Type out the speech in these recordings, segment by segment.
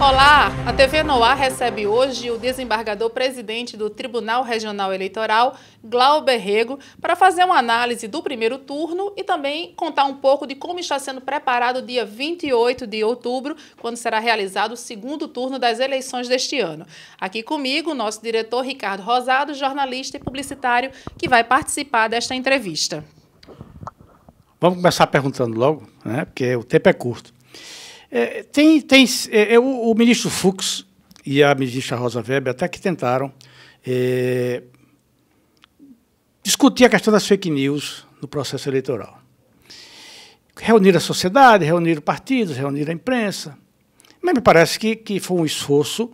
Olá, a TV Noá recebe hoje o desembargador-presidente do Tribunal Regional Eleitoral, Glauber Rego, para fazer uma análise do primeiro turno e também contar um pouco de como está sendo preparado o dia 28 de outubro, quando será realizado o segundo turno das eleições deste ano. Aqui comigo, o nosso diretor Ricardo Rosado, jornalista e publicitário, que vai participar desta entrevista. Vamos começar perguntando logo, né, porque o tempo é curto. O ministro Fux e a ministra Rosa Weber até que tentaram discutir a questão das fake news no processo eleitoral. Reunir a sociedade, reunir partidos, reunir a imprensa. Mas me parece que foi um esforço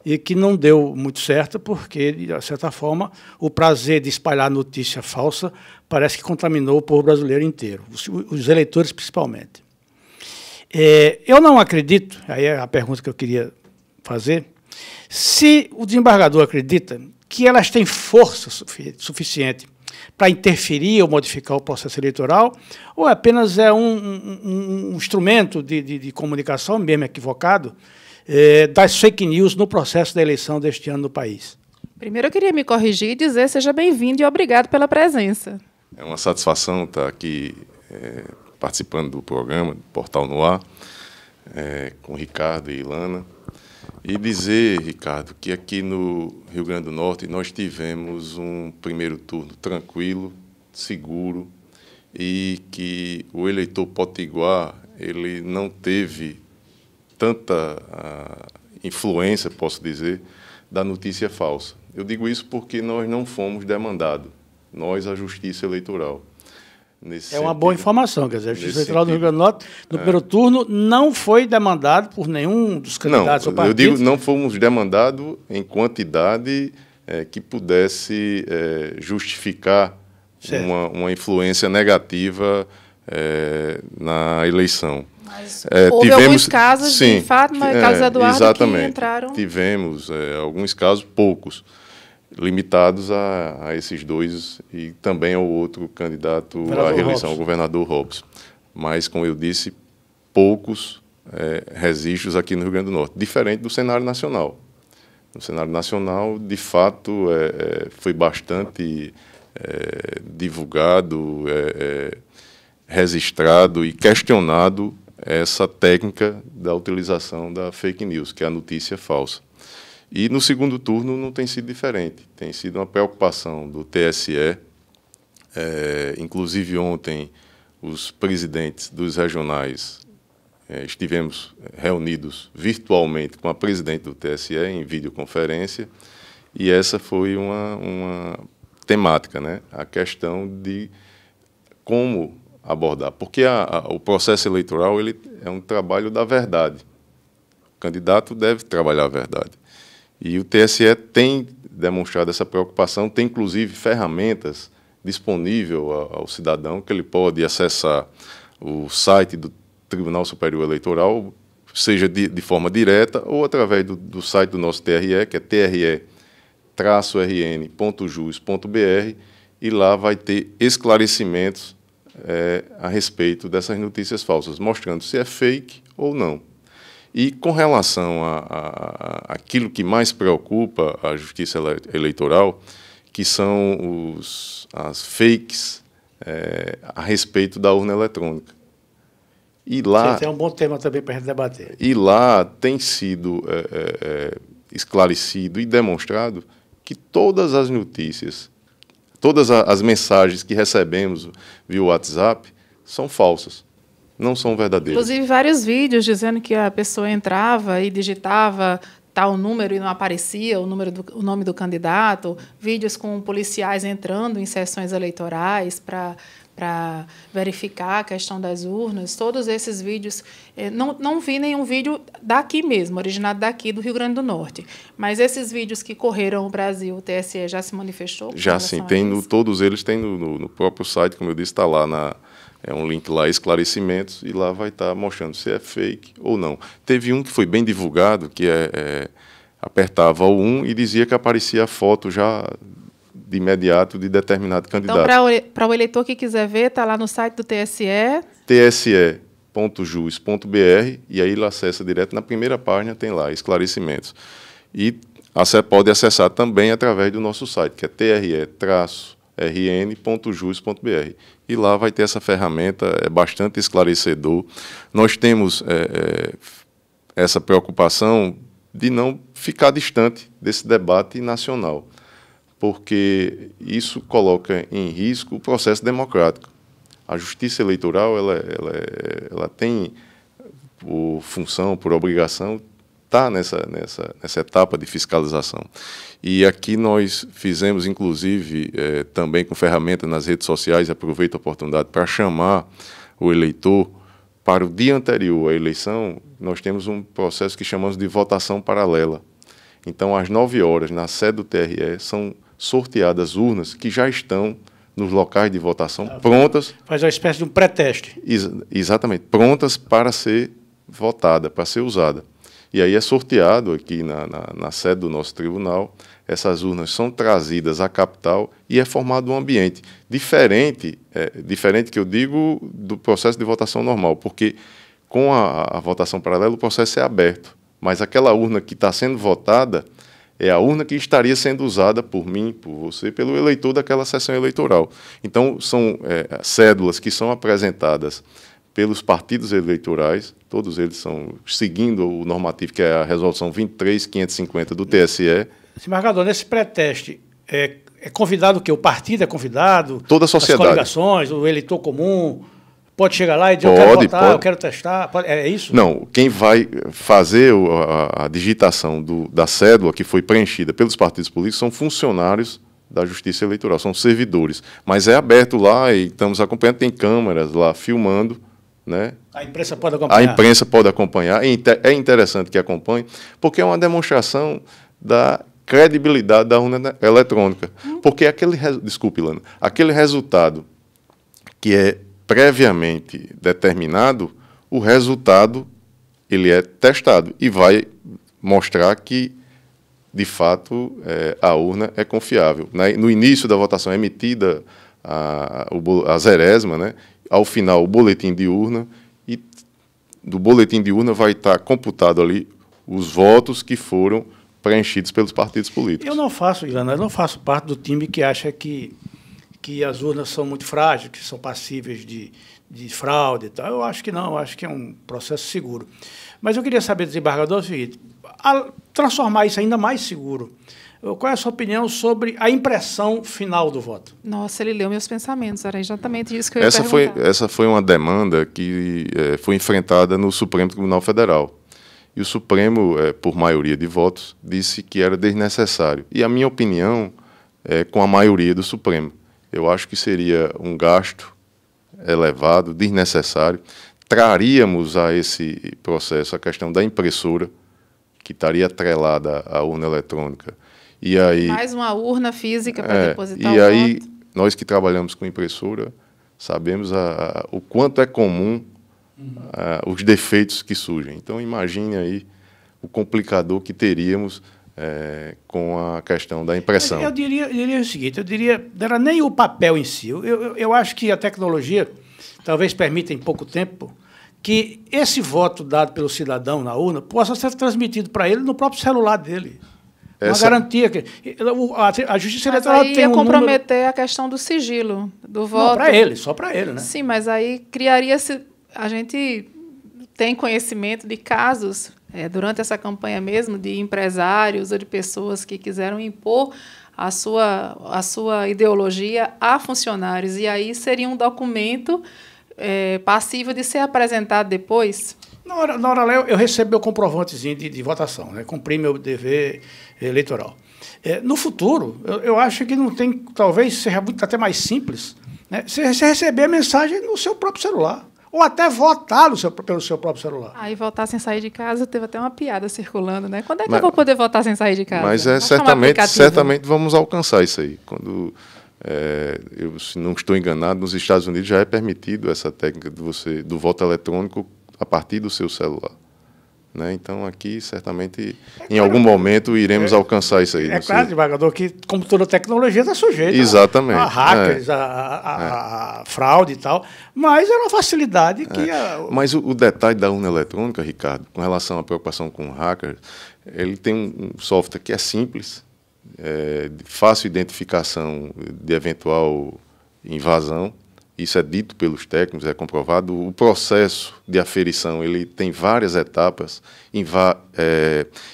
e que não deu muito certo, porque, de certa forma, o prazer de espalhar notícia falsa parece que contaminou o povo brasileiro inteiro, os eleitores principalmente. Eu não acredito, aí é a pergunta que eu queria fazer, se o desembargador acredita que elas têm força suficiente para interferir ou modificar o processo eleitoral, ou apenas é um instrumento de comunicação, mesmo equivocado, das fake news no processo da eleição deste ano no país. Primeiro eu queria me corrigir e dizer seja bem-vindo e obrigado pela presença. É uma satisfação estar aqui participando do programa, do Portal Noá, com Ricardo e Ilana. E dizer, Ricardo, que aqui no Rio Grande do Norte nós tivemos um primeiro turno tranquilo, seguro, e que o eleitor potiguar ele não teve tanta influência, posso dizer, da notícia falsa. Eu digo isso porque nós não fomos demandados, nós, a Justiça Eleitoral. É uma boa informação, quer dizer, a Justiça Eleitoral do Rio Grande do Norte, no primeiro turno, não foi demandado por nenhum dos candidatos ou partidos. Eu digo, não fomos demandados em quantidade que pudesse justificar uma influência negativa na eleição. Mas houve alguns casos, sim, de fato, mas casos Eduardo exatamente, que entraram... Tivemos alguns casos, poucos, limitados a esses dois e também ao outro candidato à reeleição, o governador Robson. Mas, como eu disse, poucos registros aqui no Rio Grande do Norte, diferente do cenário nacional. No cenário nacional, de fato, foi bastante divulgado, registrado e questionado essa técnica da utilização da fake news, que é a notícia falsa. E no segundo turno não tem sido diferente, tem sido uma preocupação do TSE, inclusive ontem os presidentes dos regionais estivemos reunidos virtualmente com a presidente do TSE em videoconferência, e essa foi uma temática, né? A questão de como abordar, porque o processo eleitoral ele é um trabalho da verdade, o candidato deve trabalhar a verdade. E o TSE tem demonstrado essa preocupação, tem inclusive ferramentas disponíveis ao cidadão, que ele pode acessar o site do Tribunal Superior Eleitoral, seja de forma direta ou através do site do nosso TRE, que é tre-rn.jus.br, e lá vai ter esclarecimentos a respeito dessas notícias falsas, mostrando se é fake ou não. E com relação àquilo que mais preocupa a Justiça Eleitoral, que são as fakes a respeito da urna eletrônica. E lá, é um bom tema também para a gente debater. E lá tem sido esclarecido e demonstrado que todas as notícias, todas as mensagens que recebemos via WhatsApp são falsas. Não são verdadeiras. Inclusive, vários vídeos dizendo que a pessoa entrava e digitava tal número e não aparecia o nome do candidato, vídeos com policiais entrando em sessões eleitorais para verificar a questão das urnas, todos esses vídeos, não vi nenhum vídeo daqui mesmo, originado daqui do Rio Grande do Norte, mas esses vídeos que correram o Brasil, o TSE já se manifestou? Já sim, todos eles têm no próprio site, como eu disse, está lá um link lá, esclarecimentos, e lá vai estar mostrando se é fake ou não. Teve um que foi bem divulgado, que apertava o 1 e dizia que aparecia a foto já de imediato de determinado candidato. Então, para o eleitor que quiser ver, está lá no site do TSE. tse.jus.br, e aí ele acessa direto na primeira página, tem lá esclarecimentos. E pode acessar também através do nosso site, que é tre-rn.jus.br. E lá vai ter essa ferramenta, é bastante esclarecedor. Nós temos essa preocupação de não ficar distante desse debate nacional, porque isso coloca em risco o processo democrático. A justiça eleitoral ela tem por função, por obrigação, estar nessa etapa de fiscalização. E aqui nós fizemos, inclusive, também com ferramenta nas redes sociais, aproveito a oportunidade para chamar o eleitor para o dia anterior à eleição. Nós temos um processo que chamamos de votação paralela. Então, às 9 horas, na sede do TRE, são sorteadas urnas que já estão nos locais de votação prontas. Faz uma espécie de um pré-teste. Exatamente, prontas para ser votada, para ser usada. E aí é sorteado aqui na sede do nosso tribunal, essas urnas são trazidas à capital e é formado um ambiente diferente que eu digo do processo de votação normal, porque com a votação paralela o processo é aberto, mas aquela urna que está sendo votada é a urna que estaria sendo usada por mim, por você, pelo eleitor daquela sessão eleitoral. Então, são cédulas que são apresentadas pelos partidos eleitorais, todos eles são seguindo o normativo, que é a resolução 23.550 do TSE. Desembargador, nesse pré-teste, é convidado o quê? O partido é convidado? Toda a sociedade. As coligações, o eleitor comum, pode chegar lá e dizer, eu quero votar, eu quero testar, é isso? Não, quem vai fazer a digitação da cédula que foi preenchida pelos partidos políticos são funcionários da Justiça Eleitoral, são servidores. Mas é aberto lá e estamos acompanhando, tem câmeras lá filmando, né? A imprensa pode acompanhar? A imprensa pode acompanhar. É interessante que acompanhe, porque é uma demonstração da credibilidade da urna eletrônica. Porque desculpe, Lana, aquele resultado que é previamente determinado, o resultado ele é testado e vai mostrar que, de fato, a urna é confiável. No início da votação é emitida a zerésima, né? Ao final, o boletim de urna, e do boletim de urna vai estar computado ali os votos que foram preenchidos pelos partidos políticos. Eu não faço parte do time que acha que as urnas são muito frágeis, que são passíveis de fraude e tal. Eu acho que não, eu acho que é um processo seguro. Mas eu queria saber, desembargador, o seguinte, transformar isso ainda mais seguro, qual é a sua opinião sobre a impressão final do voto? Nossa, ele leu meus pensamentos, era exatamente isso que eu ia perguntar. Essa foi uma demanda que foi enfrentada no Supremo Tribunal Federal. E o Supremo, por maioria de votos, disse que era desnecessário. E a minha opinião é com a maioria do Supremo. Eu acho que seria um gasto elevado, desnecessário. Traríamos a esse processo a questão da impressora, que estaria atrelada à urna eletrônica. E aí, mais uma urna física para depositar o voto. E aí, voto. Nós que trabalhamos com impressora, sabemos o quanto é comum os defeitos que surgem. Então, imagine aí o complicador que teríamos com a questão da impressão. Eu diria o seguinte, não era nem o papel em si. Eu acho que a tecnologia talvez permita, em pouco tempo, que esse voto dado pelo cidadão na urna possa ser transmitido para ele no próprio celular dele. Uma garantia que a Justiça Eleitoral tem um número... comprometer a questão do sigilo do voto. Não, só para ele, né? Sim, mas aí criaria-se... A gente tem conhecimento de casos, durante essa campanha mesmo, de empresários ou de pessoas que quiseram impor a sua ideologia a funcionários. E aí seria um documento passível de ser apresentado depois? Na hora lá, eu recebi meu comprovantezinho de votação, né? Cumpri meu dever eleitoral. No futuro, eu acho que não tem, talvez seja até mais simples, né? Você receber a mensagem no seu próprio celular, ou até votar pelo seu próprio celular. Aí votar sem sair de casa, teve até uma piada circulando, né? Quando é que eu vou poder votar sem sair de casa? Mas certamente vamos alcançar isso aí. Quando eu, se não estou enganado, nos Estados Unidos já é permitido essa técnica do voto eletrônico a partir do seu celular. né? Então, aqui, certamente, em algum momento, iremos alcançar isso aí. É claro, desembargador, que, como toda tecnologia, está sujeita exatamente, a hackers, a fraude e tal, mas é uma facilidade que... Mas o detalhe da urna eletrônica, Ricardo, com relação à preocupação com hackers, ele tem um software que é simples, de fácil identificação de eventual invasão. Isso é dito pelos técnicos, é comprovado. O processo de aferição ele tem várias etapas,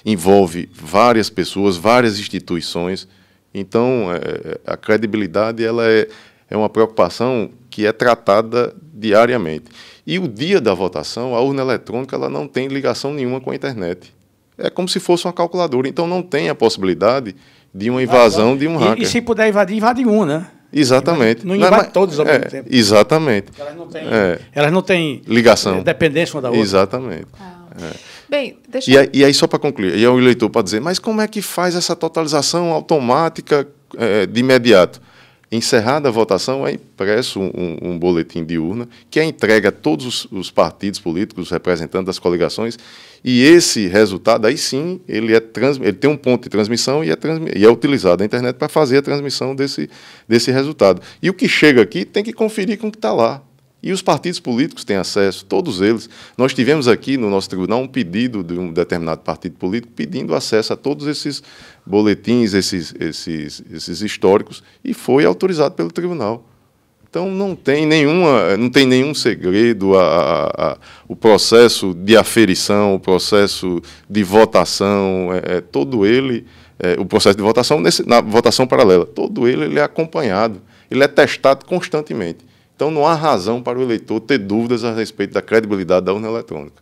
envolve várias pessoas, várias instituições. Então, a credibilidade ela é uma preocupação que é tratada diariamente. E o dia da votação, a urna eletrônica ela não tem ligação nenhuma com a internet. É como se fosse uma calculadora. Então, não tem a possibilidade de uma invasão de um hacker. E se puder invadir, invade um, né? Exatamente. Não invade todos ao mesmo tempo. Exatamente. Elas não têm ligação. Dependência uma da outra. Exatamente. Bem, e aí, só para concluir, e é o eleitor para dizer, mas como é que faz essa totalização automática de imediato? Encerrada a votação, é impresso um boletim de urna, que é entregue a todos os partidos políticos, os representantes das coligações, e esse resultado, aí sim, ele tem um ponto de transmissão e é utilizado a internet para fazer a transmissão desse resultado. E o que chega aqui tem que conferir com o que está lá. E os partidos políticos têm acesso, todos eles. Nós tivemos aqui no nosso tribunal um pedido de um determinado partido político pedindo acesso a todos esses boletins, esses históricos, e foi autorizado pelo tribunal. Então, não tem nenhum segredo. O processo de aferição, o processo de votação, todo ele, o processo de votação, na votação paralela, todo ele é acompanhado, ele é testado constantemente. Então, não há razão para o eleitor ter dúvidas a respeito da credibilidade da urna eletrônica.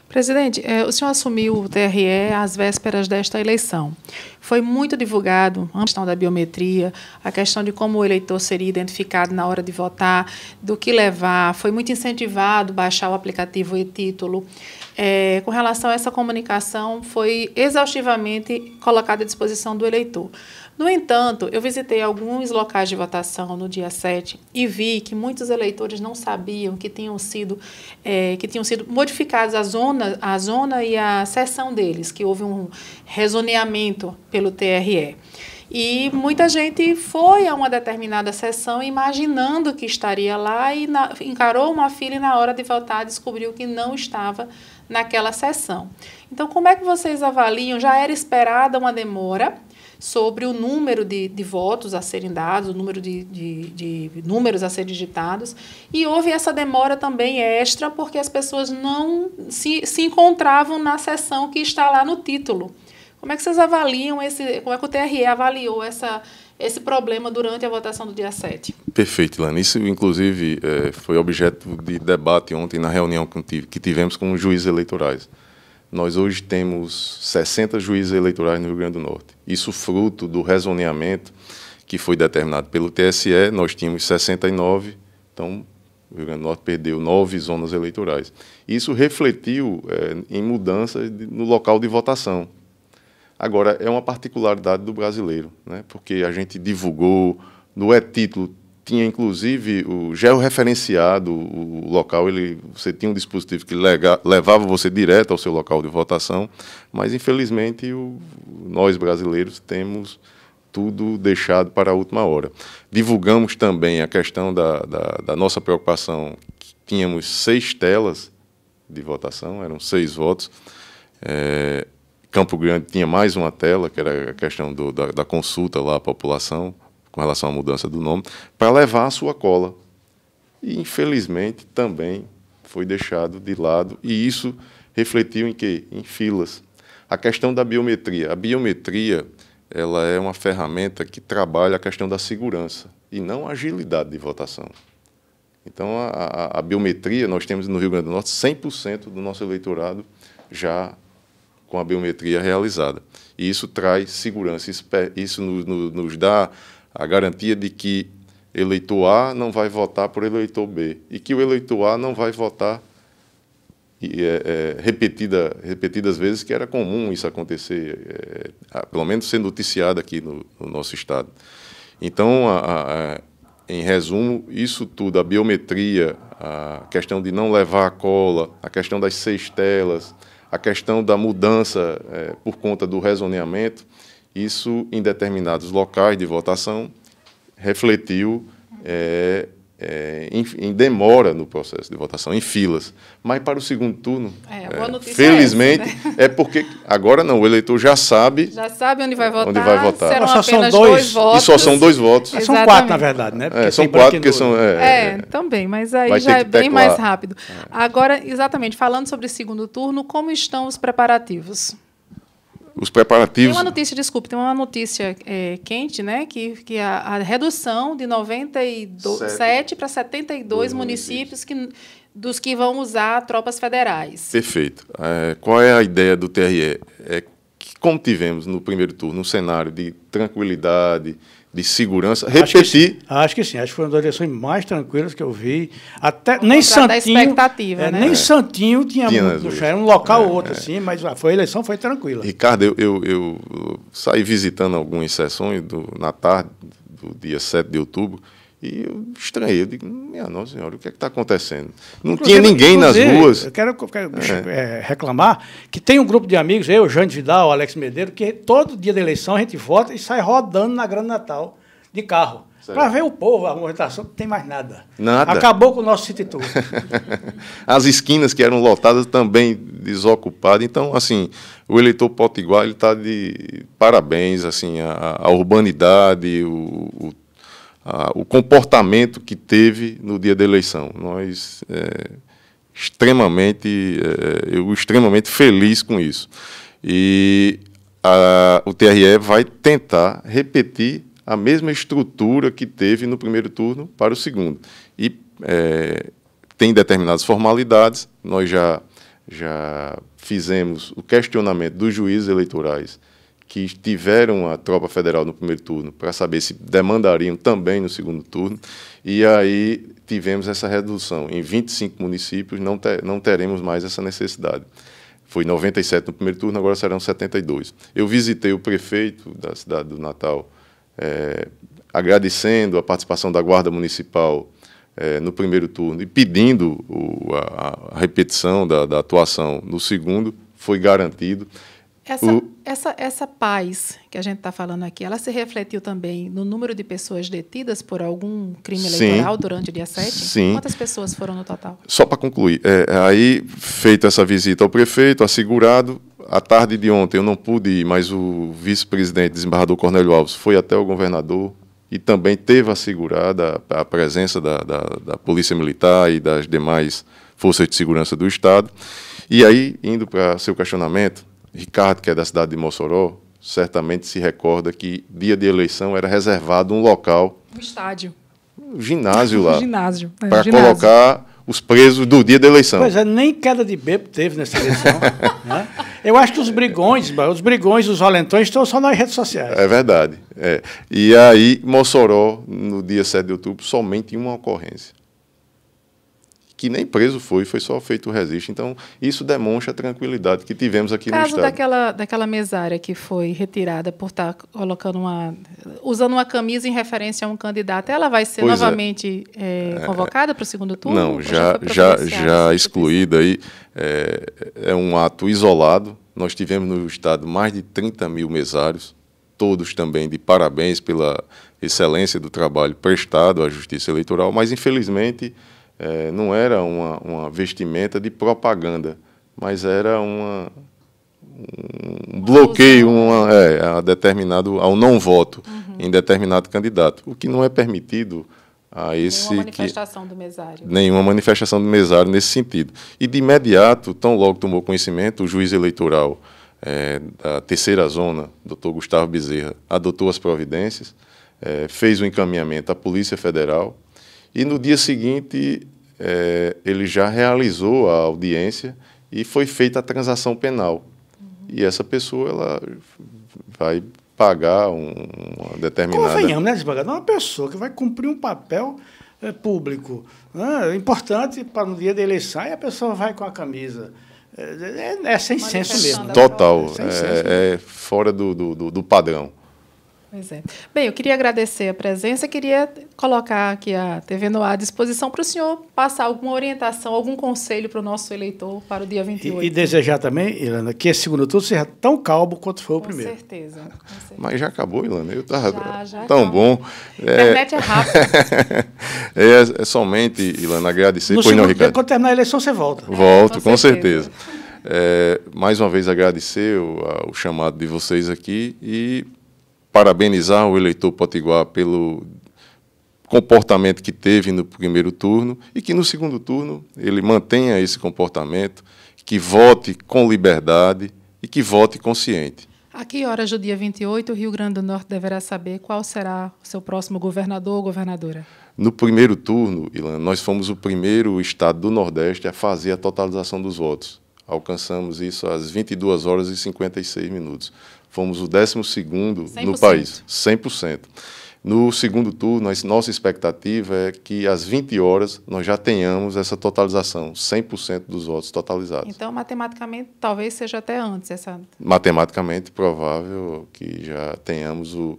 Presidente, o senhor assumiu o TRE às vésperas desta eleição. Foi muito divulgado a questão da biometria, a questão de como o eleitor seria identificado na hora de votar, do que levar. Foi muito incentivado baixar o aplicativo e-título. Com relação a essa comunicação, foi exaustivamente colocada à disposição do eleitor. No entanto, eu visitei alguns locais de votação no dia 7 e vi que muitos eleitores não sabiam que tinham sido modificadas a zona e a seção deles, que houve um rezoneamento pelo TRE. E muita gente foi a uma determinada seção imaginando que estaria lá e encarou uma fila e, na hora de votar, descobriu que não estava naquela seção. Então, como é que vocês avaliam? Já era esperada uma demora sobre o número de votos a serem dados, o número de números a serem digitados, e houve essa demora também extra porque as pessoas não se encontravam na seção que está lá no título. Como é que vocês avaliam como é que o TRE avaliou esse problema durante a votação do dia 7? Perfeito, Ilana. Isso, inclusive, foi objeto de debate ontem na reunião que tivemos com os juízes eleitorais. Nós hoje temos 60 juízes eleitorais no Rio Grande do Norte. Isso fruto do rezoneamento que foi determinado pelo TSE. Nós tínhamos 69, então o Rio Grande do Norte perdeu 9 zonas eleitorais. Isso refletiu em mudanças no local de votação. Agora, é uma particularidade do brasileiro, né? Porque a gente divulgou no e-título, tinha inclusive o georreferenciado, o local, você tinha um dispositivo que levava você direto ao seu local de votação, mas infelizmente nós brasileiros temos tudo deixado para a última hora. Divulgamos também a questão da nossa preocupação, que tínhamos 6 telas de votação, eram 6 votos. Campo Grande tinha mais uma tela, que era a questão da consulta lá à população, com relação à mudança do nome, para levar a sua cola. E, infelizmente, também foi deixado de lado, e isso refletiu em quê? Em filas. A questão da biometria. A biometria ela é uma ferramenta que trabalha a questão da segurança, e não a agilidade de votação. Então, a biometria, nós temos no Rio Grande do Norte 100% do nosso eleitorado já com a biometria realizada. E isso traz segurança, isso nos dá a garantia de que eleitor A não vai votar por eleitor B, e que o eleitor A não vai votar repetidas vezes, que era comum isso acontecer, pelo menos ser noticiado aqui no nosso estado. Então, em resumo, isso tudo, a biometria, a questão de não levar a cola, a questão das 6 telas, a questão da mudança por conta do rezoneamento, isso em determinados locais de votação refletiu em demora no processo de votação, em filas. Mas para o segundo turno, felizmente, porque agora não, o eleitor já sabe onde vai votar. Serão só apenas são dois votos. E só são 2 votos. São 4, na verdade, né? São 4, porque são... também, mas aí já é bem mais rápido. Agora, exatamente, falando sobre o segundo turno, como estão os preparativos? Os preparativos... Tem uma notícia quente, né, que a redução de 97 para 72 municípios dos que vão usar tropas federais. Perfeito. Qual é a ideia do TRE? Que, como tivemos no primeiro turno, um cenário de tranquilidade, de segurança, repetir... Acho que sim. Acho que foi uma das eleições mais tranquilas que eu vi. Até nem Santinho... expectativa, né? Nem Santinho tinha muito. Era um local ou outro, assim, mas a eleição foi tranquila. Ricardo, eu saí visitando algumas sessões na tarde do dia 7 de outubro e eu estranhei. Eu digo, minha Nossa Senhora, o que é que está acontecendo? Não tinha ninguém nas ruas. Eu quero reclamar que tem um grupo de amigos, eu, Jânio Vidal, Alex Medeiros, que todo dia da eleição a gente vota e sai rodando na Grande Natal de carro. Para ver o povo, a movimentação, não tem mais nada. Acabou com o nosso City Tour. As esquinas que eram lotadas também desocupadas. Então, assim, o eleitor potiguar está de parabéns, assim, a urbanidade, o comportamento que teve no dia da eleição. Nós eu extremamente feliz com isso. E o TRE vai tentar repetir a mesma estrutura que teve no primeiro turno para o segundo. E tem determinadas formalidades. Nós já fizemos o questionamento dos juízes eleitorais que tiveram a tropa federal no primeiro turno para saber se demandariam também no segundo turno. E aí tivemos essa redução. Em 25 municípios não teremos mais essa necessidade. Foi 97 no primeiro turno, agora serão 72. Eu visitei o prefeito da cidade do Natal, agradecendo a participação da Guarda Municipal no primeiro turno e pedindo a repetição da atuação no segundo, foi garantido. Essa paz que a gente está falando aqui, ela se refletiu também no número de pessoas detidas por algum crime eleitoral durante o dia 7? Sim. Quantas pessoas foram no total? Só para concluir, aí, feita essa visita ao prefeito, assegurado, à tarde de ontem eu não pude ir, mas o vice-presidente, desembargador Cornélio Alves, foi até o governador e também teve assegurada a presença da Polícia Militar e das demais forças de segurança do Estado. E aí, indo para seu questionamento, Ricardo, que é da cidade de Mossoró, certamente se recorda que dia de eleição era reservado um local... Um estádio. Um ginásio lá. Ginásio. Para colocar os presos do dia da eleição. Pois é, nem queda de bebo teve nessa eleição. Né? Eu acho que os brigões, os valentões estão só nas redes sociais. É verdade. E aí, Mossoró, no dia 7 de outubro, somente uma ocorrência. Que nem preso foi só feito o registro. Então, isso demonstra a tranquilidade que tivemos aqui no Estado. Caso daquela mesária que foi retirada por estar colocando usando uma camisa em referência a um candidato, ela vai ser novamente convocada para o segundo turno? Não, já excluída. Aí, é um ato isolado. Nós tivemos no Estado mais de 30 mil mesários, todos também de parabéns pela excelência do trabalho prestado à Justiça Eleitoral, mas, infelizmente... não era uma vestimenta de propaganda, mas era um bloqueio ao não voto em determinado candidato, o que não é permitido a esse... Nenhuma manifestação do mesário. Nenhuma manifestação do mesário nesse sentido. E, de imediato, tão logo tomou conhecimento, o juiz eleitoral da terceira zona, doutor Gustavo Bezerra, adotou as providências, fez o encaminhamento à Polícia Federal. E, no dia seguinte, ele já realizou a audiência e foi feita a transação penal. E essa pessoa ela vai pagar uma determinada... Convenhamos, né, desembargador? Uma pessoa que vai cumprir um papel público, né, importante para no dia da eleição, e a pessoa vai com a camisa. É sem senso mesmo. Total. É fora do padrão. Pois é. Bem, eu queria agradecer a presença, queria colocar aqui a TV Noá à disposição para o senhor passar alguma orientação, algum conselho para o nosso eleitor para o dia 28. E desejar também, Ilana, que esse segundo turno seja tão calmo quanto foi o primeiro. Com certeza. Mas já acabou, Ilana? Eu estava tão acabou. Bom. A internet é rápida. É somente, Ilana, agradecer. No segundo, Ricardo? Quando terminar a eleição, você volta. Volto, com certeza. Mais uma vez agradecer o chamado de vocês aqui e parabenizar o eleitor potiguar pelo comportamento que teve no primeiro turno e que no segundo turno ele mantenha esse comportamento, que vote com liberdade e que vote consciente. A que horas do dia 28 o Rio Grande do Norte deverá saber qual será o seu próximo governador ou governadora? No primeiro turno, Ilana, nós fomos o primeiro estado do Nordeste a fazer a totalização dos votos. Alcançamos isso às 22 horas e 56 minutos. Fomos o 12º no país, 100%. No segundo turno, nossa expectativa é que às 20 horas nós já tenhamos essa totalização, 100% dos votos totalizados. Então, matematicamente, talvez seja até antes essa... Matematicamente, provável que já tenhamos o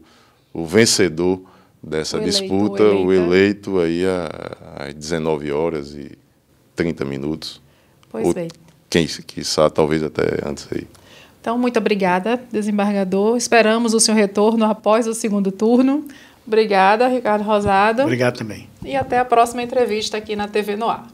vencedor dessa disputa, o eleito aí às 19 horas e 30 minutos. Pois bem. Quiçá, talvez até antes aí. Então, muito obrigada, desembargador. Esperamos o seu retorno após o segundo turno. Obrigada, Ricardo Rosado. Obrigado também. E até a próxima entrevista aqui na TV Noá.